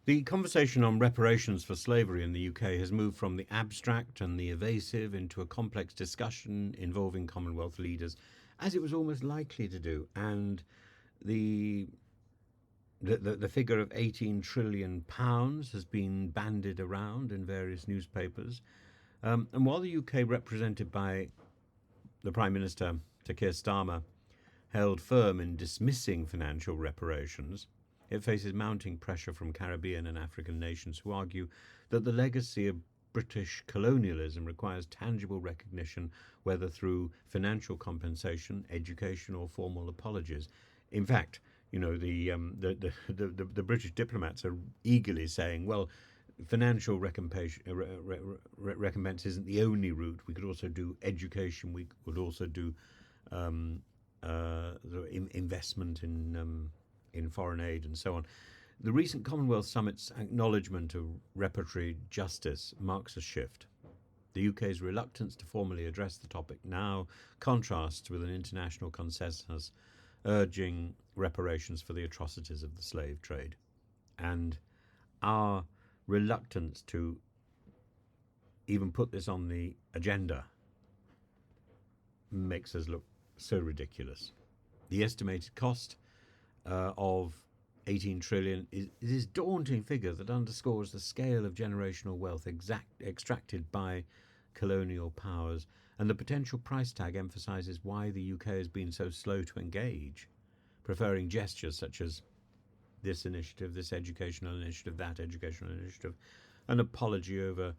The conversation on reparations for slavery in the UK has moved from the abstract and the evasive into a complex discussion involving Commonwealth leaders, as it was almost likely to do. And the the figure of £18 trillion has been bandied around in various newspapers. And while the UK, represented by the Prime Minister, Sir Keir Starmer, held firm in dismissing financial reparations, it faces mounting pressure from Caribbean and African nations who argue that the legacy of British colonialism requires tangible recognition, whether through financial compensation, education, or formal apologies. In fact, the British diplomats are eagerly saying, well, financial recompense isn't the only route. We could also do education. We could also do um, investment in foreign aid and so on. The recent Commonwealth Summit's acknowledgement of reparatory justice marks a shift. The UK's reluctance to formally address the topic now contrasts with an international consensus urging reparations for the atrocities of the slave trade. And our reluctance to even put this on the agenda makes us look so ridiculous. The estimated cost of 18 trillion is this daunting figure that underscores the scale of generational wealth extracted by colonial powers, and the potential price tag emphasises why the UK has been so slow to engage, preferring gestures such as this initiative, this educational initiative, that educational initiative, an apology over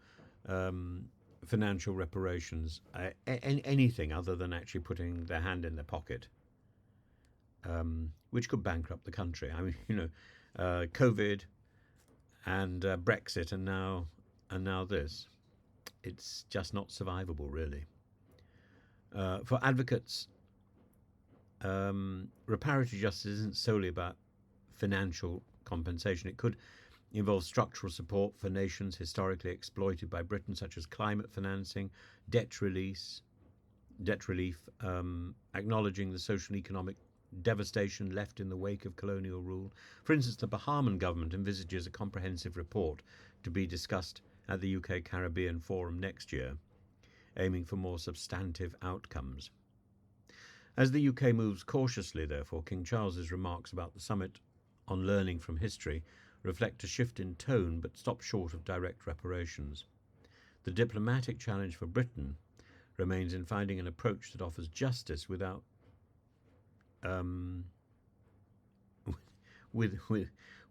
financial reparations, anything other than actually putting their hand in their pocket, which could bankrupt the country. I mean, COVID and Brexit, and now this. It's just not survivable, really. For advocates, reparative justice isn't solely about financial compensation. It could involve structural support for nations historically exploited by Britain, such as climate financing, debt relief, acknowledging the social and economic devastation left in the wake of colonial rule. For instance, the Bahamian government envisages a comprehensive report to be discussed at the UK Caribbean Forum next year, aiming for more substantive outcomes. As the UK moves cautiously, therefore, King Charles's remarks about the summit on learning from history reflect a shift in tone but stop short of direct reparations. The diplomatic challenge for Britain remains in finding an approach that offers justice without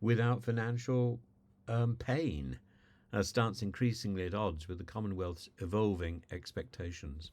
without financial pain, a stance increasingly at odds with the Commonwealth's evolving expectations.